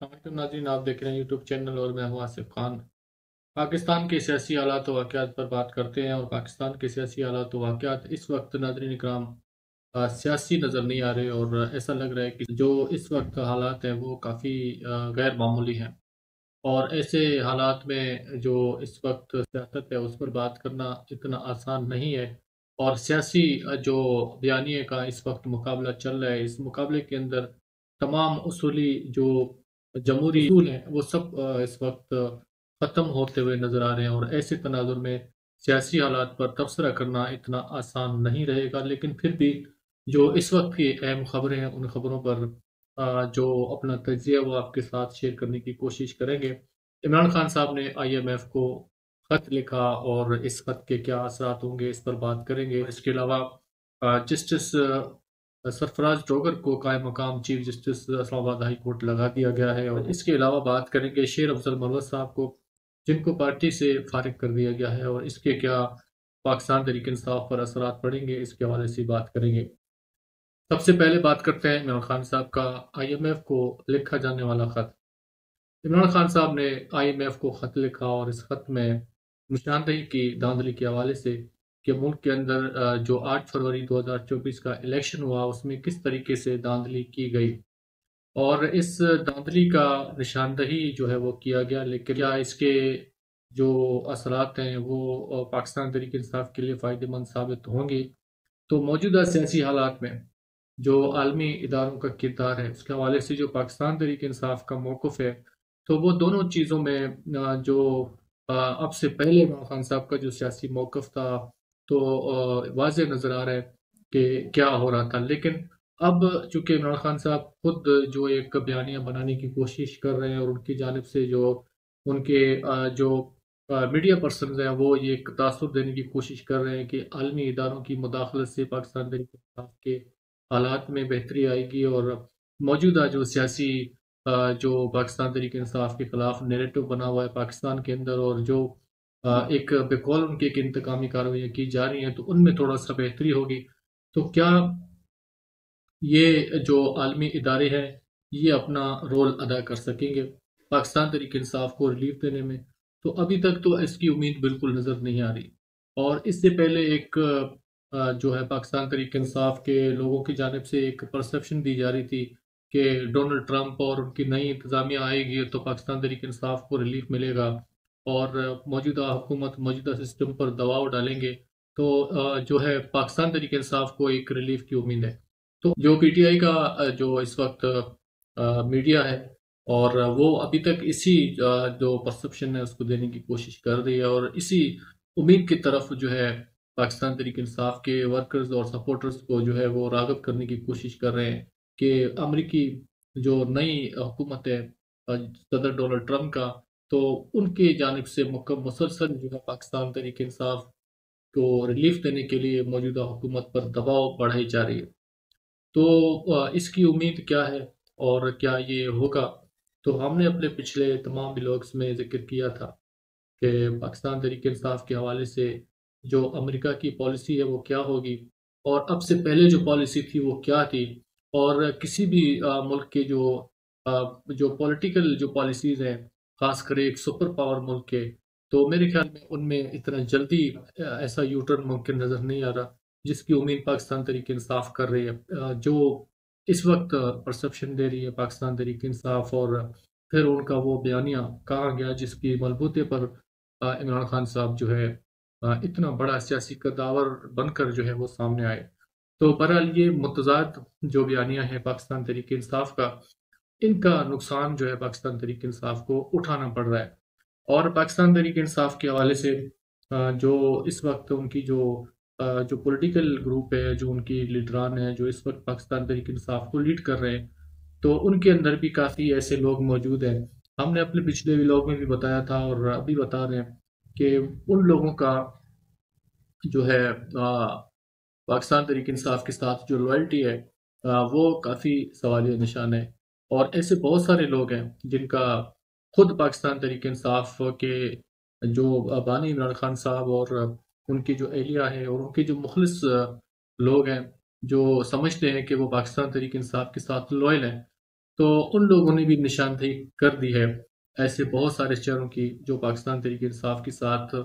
السلام ناظرین، آپ دیکھ رہے ہیں یوٹیوب چینل اور میں ہوں آصف خان۔ پاکستان کے سیاسی حالات و واقعات پر بات کرتے ہیں، اور پاکستان کے سیاسی حالات و واقعات اس وقت ناظرین اکرام سیاسی نظر نہیں آ رہے، اور ایسا لگ رہا ہے کہ جو اس وقت حالات ہیں وہ کافی غیر معمولی ہیں۔ اور ایسے حالات میں جو اس وقت سیاست ہے اس پر بات کرنا اتنا آسان نہیں ہے، اور سیاسی جو بیانیے کا اس وقت مقابلہ چل رہا ہے، اس مقابلے کے اندر تمام اصولی جو جمہوری اصول ہیں وہ سب اس وقت ختم ہوتے ہوئے نظر آ رہے ہیں، اور ایسے تناظر میں سیاسی حالات پر تبصرہ کرنا اتنا آسان نہیں رہے گا۔ لیکن پھر بھی جو اس وقت کی اہم خبریں ہیں ان خبروں پر جو اپنا تجزیہ وہ آپ کے ساتھ شیئر کرنے کی کوشش کریں گے۔ عمران خان صاحب نے آئی ایم ایف کو خط لکھا، اور اس خط کے کیا اثرات ہوں گے اس پر بات کریں گے۔ اس کے علاوہ جسٹس سرفراز ڈوگر کو قائم مقام چیف جسٹس اسلام آباد ہائی کورٹ لگا دیا گیا ہے، اور اس کے علاوہ بات کریں گے شیر افضل مروت صاحب کو، جن کو پارٹی سے فارغ کر دیا گیا ہے، اور اس کے کیا پاکستان تحریک انصاف پر اثرات پڑیں گے، اس کے حوالے سے بات کریں گے۔ سب سے پہلے بات کرتے ہیں عمران خان صاحب کا آئی ایم ایف کو لکھا جانے والا خط۔ عمران خان صاحب نے آئی ایم ایف کو خط لکھا، اور اس خط میں نشاندہی کی دھاندلی کے حوالے سے کہ ملک کے اندر جو 8 فروری 2024 کا الیکشن ہوا اس میں کس طریقے سے دھاندلی کی گئی، اور اس دھاندلی کا نشاندہی جو ہے وہ کیا گیا، لیکن کیا اس کے جو اثرات ہیں وہ پاکستان تحریک انصاف کے لیے فائدہ مند ثابت ہوں گی۔ تو موجودہ سیاسی حالات میں جو عالمی اداروں کا کردار ہے اس کے حوالے سے جو پاکستان تحریک انصاف کا موقف ہے، تو وہ دونوں چیزوں میں جو اب سے پہلے عمران خان صاحب کا جو سیاسی موقف تھا تو واضح نظر آ رہا ہے کہ کیا ہو رہا تھا۔ لیکن اب چونکہ عمران خان صاحب خود جو ایک بیانیہ بنانے کی کوشش کر رہے ہیں، اور ان کی جانب سے جو ان کے جو میڈیا پرسنز ہیں وہ یہ ایک تاثر دینے کی کوشش کر رہے ہیں کہ عالمی اداروں کی مداخلت سے پاکستان تحریک انصاف کے حالات میں بہتری آئے گی، اور موجودہ جو سیاسی جو پاکستان تحریک انصاف کے خلاف نیریٹو بنا ہوا ہے پاکستان کے اندر، اور جو ایک بقول ان کی ایک انتقامی کارروائیاں کی جا رہی ہیں تو ان میں تھوڑا سا بہتری ہوگی۔ تو کیا یہ جو عالمی ادارے ہیں یہ اپنا رول ادا کر سکیں گے پاکستان تحریک انصاف کو ریلیف دینے میں؟ تو ابھی تک تو اس کی امید بالکل نظر نہیں آ رہی، اور اس سے پہلے ایک جو ہے پاکستان تحریک انصاف کے لوگوں کی جانب سے ایک پرسپشن دی جا رہی تھی کہ ڈونلڈ ٹرمپ اور ان کی نئی انتظامیہ آئے گی تو پاکستان تحریک انصاف کو ریلیف ملے گا، اور موجودہ حکومت موجودہ سسٹم پر دباؤ ڈالیں گے تو جو ہے پاکستان تحریک انصاف کو ایک ریلیف کی امید ہے۔ تو جو پی ٹی آئی کا جو اس وقت میڈیا ہے، اور وہ ابھی تک اسی جو پرسپشن ہے اس کو دینے کی کوشش کر رہی ہے، اور اسی امید کی طرف جو ہے پاکستان تحریک انصاف کے ورکرز اور سپورٹرز کو جو ہے وہ راغب کرنے کی کوشش کر رہے ہیں کہ امریکی جو نئی حکومت ہے صدر ڈونلڈ ٹرمپ کا، تو ان کی جانب سے مسلسل جو ہے پاکستان تحریک انصاف کو ریلیف دینے کے لیے موجودہ حکومت پر دباؤ بڑھائی جا رہی ہے۔ تو اس کی امید کیا ہے اور کیا یہ ہوگا؟ تو ہم نے اپنے پچھلے تمام بلاگز میں ذکر کیا تھا کہ پاکستان تحریک انصاف کے حوالے سے جو امریکہ کی پالیسی ہے وہ کیا ہوگی، اور اب سے پہلے جو پالیسی تھی وہ کیا تھی، اور کسی بھی ملک کے جو پولیٹیکل جو پالیسیز ہیں، خاص کر ایک سپر پاور ملک کے، تو میرے خیال میں ان میں اتنا جلدی ایسا یو ٹرن ممکن نظر نہیں آ رہا جس کی امید پاکستان تحریک انصاف کر رہی ہے۔ جو اس وقت پرسپشن دے رہی ہے پاکستان تحریک انصاف، اور پھر ان کا وہ بیانیہ کہا گیا جس کی بلبوتے پر عمران خان صاحب جو ہے اتنا بڑا سیاسی قداور بن کر جو ہے وہ سامنے آئے۔ تو بہرحال یہ متضاد جو بیانیہ ہے پاکستان تحریک انصاف کا، ان کا نقصان جو ہے پاکستان تحریک انصاف کو اٹھانا پڑ رہا ہے، اور پاکستان تحریک انصاف کے حوالے سے جو اس وقت ان کی جو پولیٹیکل گروپ ہے، جو ان کی لیڈران ہیں جو اس وقت پاکستان تحریک انصاف کو لیڈ کر رہے ہیں، تو ان کے اندر بھی کافی ایسے لوگ موجود ہیں۔ ہم نے اپنے پچھلے ولاگ میں بھی بتایا تھا اور ابھی بتا رہے ہیں کہ ان لوگوں کا جو ہے پاکستان تحریک انصاف کے ساتھ جو لائلٹی ہے وہ کافی سوالیہ نشان ہے، اور ایسے بہت سارے لوگ ہیں جن کا خود پاکستان تحریک انصاف کے جو بانی عمران خان صاحب اور ان کی جو اہلیہ ہے اور ان کے جو مخلص لوگ ہیں جو سمجھتے ہیں کہ وہ پاکستان تحریک انصاف کے ساتھ لوئل ہیں، تو ان لوگوں نے بھی نشاندہی کر دی ہے ایسے بہت سارے چہروں کی جو پاکستان تحریک انصاف کے ساتھ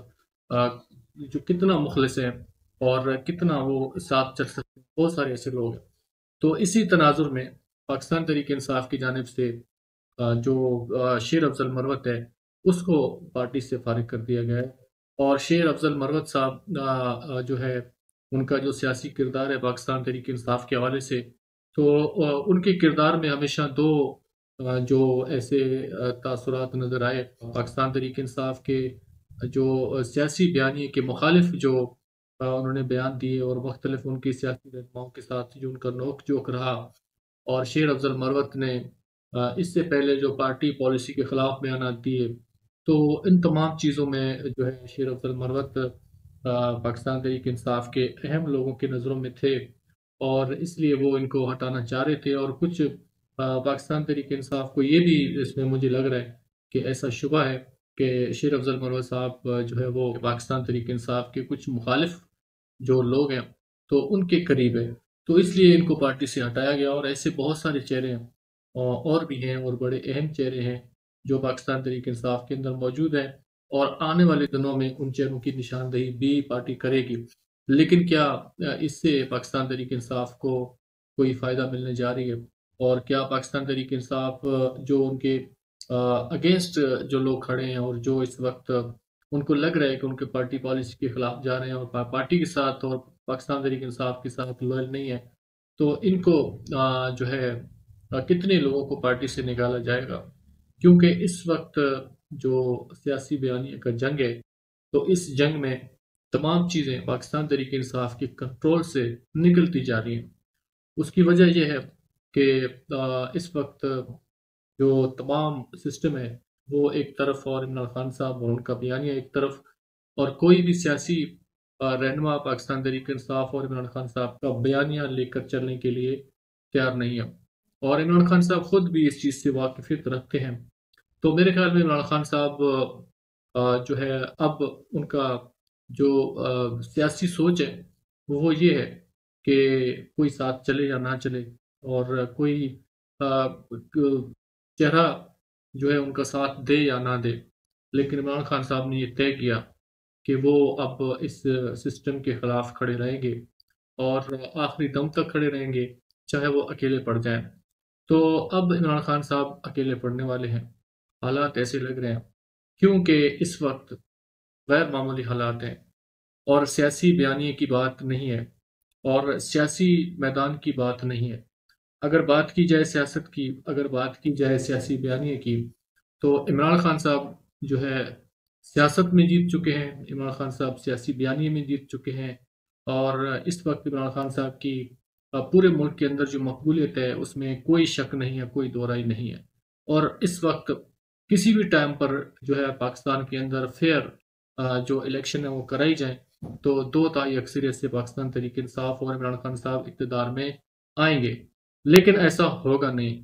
جو کتنا مخلص ہیں اور کتنا وہ ساتھ چل سکتے ہیں، بہت سارے ایسے لوگ ہیں۔ تو اسی تناظر میں پاکستان تحریک انصاف کی جانب سے جو شیر افضل مروت ہے اس کو پارٹی سے فارغ کر دیا گیا ہے، اور شیر افضل مروت صاحب جو ہے ان کا جو سیاسی کردار ہے پاکستان تحریک انصاف کے حوالے سے، تو ان کے کردار میں ہمیشہ دو جو ایسے تاثرات نظر آئے پاکستان تحریک انصاف کے جو سیاسی بیانیے کے مخالف جو انہوں نے بیان دیے اور مختلف ان کی سیاسی رہنماؤں کے ساتھ جو ان کا نوک جھوک رہا، اور شیر افضل مروت نے اس سے پہلے جو پارٹی پالیسی کے خلاف بیانات دیے، تو ان تمام چیزوں میں جو ہے شیر افضل مروت پاکستان تحریک انصاف کے اہم لوگوں کی نظروں میں تھے، اور اس لیے وہ ان کو ہٹانا چاہ رہے تھے۔ اور کچھ پاکستان تحریک انصاف کو یہ بھی اس میں مجھے لگ رہا ہے کہ ایسا شبہ ہے کہ شیر افضل مروت صاحب جو ہے وہ پاکستان تحریک انصاف کے کچھ مخالف جو لوگ ہیں تو ان کے قریب ہے، تو اس لیے ان کو پارٹی سے ہٹایا گیا۔ اور ایسے بہت سارے چہرے ہیں اور بھی ہیں، اور بڑے اہم چہرے ہیں جو پاکستان تحریک انصاف کے اندر موجود ہیں، اور آنے والے دنوں میں ان چہروں کی نشاندہی بھی پارٹی کرے گی۔ لیکن کیا اس سے پاکستان تحریک انصاف کو کوئی فائدہ ملنے جا رہی ہے؟ اور کیا پاکستان تحریک انصاف جو ان کے اگینسٹ جو لوگ کھڑے ہیں اور جو اس وقت ان کو لگ رہا ہے کہ ان کے پارٹی پالیسی کے خلاف جا رہے ہیں اور پارٹی کے ساتھ اور پاکستان تحریک انصاف کے ساتھ لوئل نہیں ہے، تو ان کو جو ہے کتنے لوگوں کو پارٹی سے نکالا جائے گا؟ کیونکہ اس وقت جو سیاسی بیانیے کا جنگ ہے، تو اس جنگ میں تمام چیزیں پاکستان تحریک انصاف کے کنٹرول سے نکلتی جا رہی ہیں۔ اس کی وجہ یہ ہے کہ اس وقت جو تمام سسٹم ہے وہ ایک طرف، اور عمران خان صاحب اور ان کا بیانیہ ایک طرف، اور کوئی بھی سیاسی رہنما پاکستان تحریک انصاف اور عمران خان صاحب کا بیانیہ لے کر چلنے کے لیے تیار نہیں ہے، اور عمران خان صاحب خود بھی اس چیز سے واقفیت رکھتے ہیں۔ تو میرے خیال میں عمران خان صاحب جو ہے اب ان کا جو سیاسی سوچ ہے وہ یہ ہے کہ کوئی ساتھ چلے یا نہ چلے، اور کوئی چہرہ جو ہے ان کا ساتھ دے یا نہ دے، لیکن عمران خان صاحب نے یہ طے کیا کہ وہ اب اس سسٹم کے خلاف کھڑے رہیں گے، اور آخری دم تک کھڑے رہیں گے، چاہے وہ اکیلے پڑ جائیں۔ تو اب عمران خان صاحب اکیلے پڑنے والے ہیں، حالات ایسے لگ رہے ہیں، کیونکہ اس وقت غیر معمولی حالات ہیں، اور سیاسی بیانیے کی بات نہیں ہے، اور سیاسی میدان کی بات نہیں ہے۔ اگر بات کی جائے سیاست کی، اگر بات کی جائے سیاسی بیانیے کی، تو عمران خان صاحب جو ہے سیاست میں جیت چکے ہیں، عمران خان صاحب سیاسی بیانیے میں جیت چکے ہیں، اور اس وقت عمران خان صاحب کی پورے ملک کے اندر جو مقبولیت ہے اس میں کوئی شک نہیں ہے، کوئی دو رائے نہیں ہے۔ اور اس وقت کسی بھی ٹائم پر جو ہے پاکستان کے اندر فیئر جو الیکشن ہے وہ کرائی جائیں، تو دو تہائی اکثریت سے پاکستان تحریک انصاف اور عمران خان صاحب اقتدار میں آئیں گے، لیکن ایسا ہوگا نہیں۔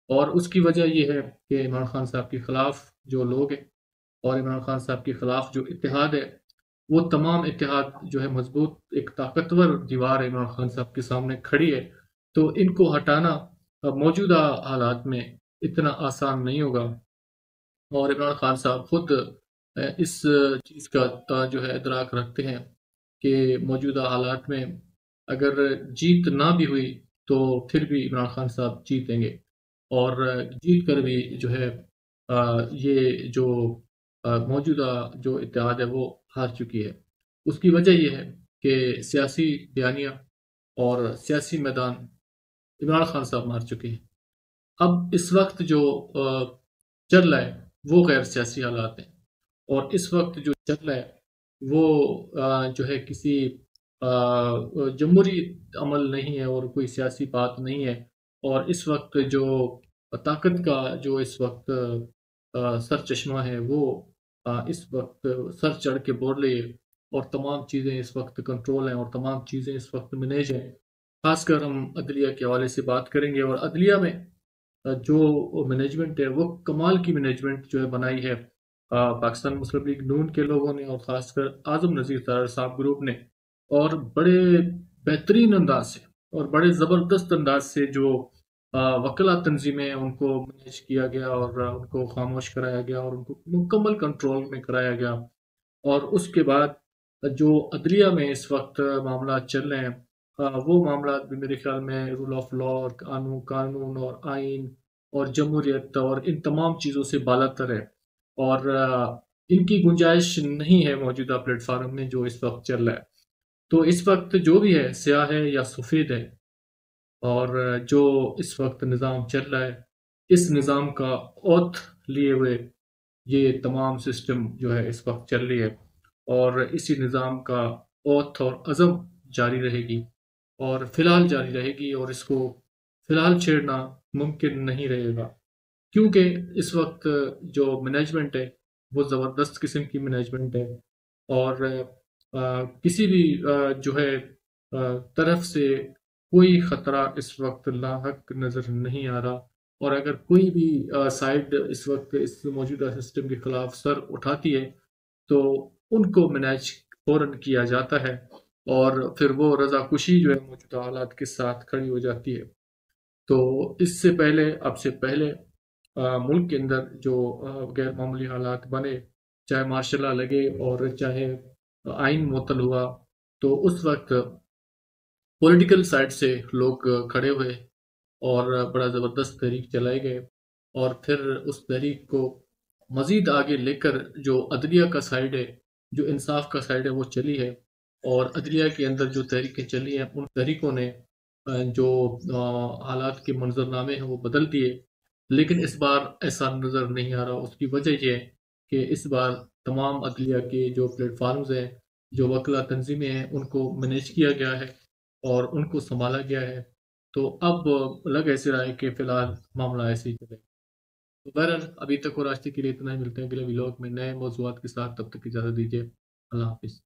اور اس کی وجہ یہ ہے کہ عمران خان صاحب کے خلاف جو لوگ ہیں، اور عمران خان صاحب کے خلاف جو اتحاد ہے، وہ تمام اتحاد جو ہے مضبوط ایک طاقتور دیوار عمران خان صاحب کے سامنے کھڑی ہے، تو ان کو ہٹانا موجودہ حالات میں اتنا آسان نہیں ہوگا۔ اور عمران خان صاحب خود اس چیز کا جو ہے ادراک رکھتے ہیں کہ موجودہ حالات میں اگر جیت نہ بھی ہوئی تو پھر بھی عمران خان صاحب جیتیں گے، اور جیت کر بھی جو ہے یہ جو موجودہ جو اتحاد ہے وہ ہار چکی ہے۔ اس کی وجہ یہ ہے کہ سیاسی بیانیہ اور سیاسی میدان عمران خان صاحب مار چکے ہیں۔ اب اس وقت جو چل رہا ہے وہ غیر سیاسی حالات ہیں، اور اس وقت جو چل رہا ہے وہ جو ہے کسی جمہوری عمل نہیں ہے اور کوئی سیاسی بات نہیں ہے، اور اس وقت جو طاقت کا جو اس وقت سر چشمہ ہے وہ اس وقت سر چڑھ کے بول رہی ہے، اور تمام چیزیں اس وقت کنٹرول ہیں، اور تمام چیزیں اس وقت مینیج ہیں۔ خاص کر ہم عدلیہ کے حوالے سے بات کریں گے، اور عدلیہ میں جو مینجمنٹ ہے وہ کمال کی مینجمنٹ جو ہے بنائی ہے پاکستان مسلم لیگ نون کے لوگوں نے، اور خاص کر اعظم نذیر طاہر صاحب گروپ نے، اور بڑے بہترین انداز سے اور بڑے زبردست انداز سے جو وکلا تنظیمیں ان کو مینیج کیا گیا اور ان کو خاموش کرایا گیا اور ان کو مکمل کنٹرول میں کرایا گیا۔ اور اس کے بعد جو عدلیہ میں اس وقت معاملات چل رہے ہیں، وہ معاملات بھی میرے خیال میں رول آف لا اور قانون اور آئین اور جمہوریت اور ان تمام چیزوں سے بالا تر ہے، اور ان کی گنجائش نہیں ہے موجودہ پلیٹ فارم میں جو اس وقت چل رہا ہے۔ تو اس وقت جو بھی ہے، سیاہ ہے یا سفید ہے، اور جو اس وقت نظام چل رہا ہے، اس نظام کا اوتھ لیے ہوئے یہ تمام سسٹم جو ہے اس وقت چل رہی ہے، اور اسی نظام کا اوتھ اور عزم جاری رہے گی، اور فی الحال جاری رہے گی، اور اس کو فی الحال چھیڑنا ممکن نہیں رہے گا، کیونکہ اس وقت جو مینجمنٹ ہے وہ زبردست قسم کی مینجمنٹ ہے، اور کسی بھی جو ہے طرف سے کوئی خطرہ اس وقت لاحق نظر نہیں آ رہا، اور اگر کوئی بھی سائڈ اس وقت اس موجودہ سسٹم کے خلاف سر اٹھاتی ہے تو ان کو مینیج فوراً کیا جاتا ہے، اور پھر وہ رضا کشی جو ہے موجودہ حالات کے ساتھ کھڑی ہو جاتی ہے۔ تو اس سے پہلے، اب سے پہلے ملک کے اندر جو غیر معمولی حالات بنے، چاہے مارشل لا لگے اور چاہے آئین معطل ہوا، تو اس وقت پولیٹیکل سائڈ سے لوگ کھڑے ہوئے اور بڑا زبردست تحریک چلائے گئے، اور پھر اس تحریک کو مزید آگے لے کر جو عدلیہ کا سائڈ ہے، جو انصاف کا سائڈ ہے، وہ چلی ہے، اور عدلیہ کے اندر جو تحریکیں چلی ہیں ان تحریکوں نے جو حالات کے منظرنامے ہیں وہ بدل دیے، لیکن اس بار ایسا نظر نہیں آ رہا۔ اس کی وجہ یہ ہے کہ اس بار تمام عدلیہ کے جو پلیٹ فارمز ہیں، جو وکلا تنظیمیں ہیں، ان کو مینیج کیا گیا ہے اور ان کو سنبھالا گیا ہے۔ تو اب لگ ایسے رہا ہے کہ فی الحال معاملہ ایسے ہی چلے۔ تو بہرحال ابھی تک اور آج تک کے لیے اتنا ہی، ملتے ہیں اگلے ولاگ میں نئے موضوعات کے ساتھ، تب تک اجازت دیجیے، اللہ حافظ۔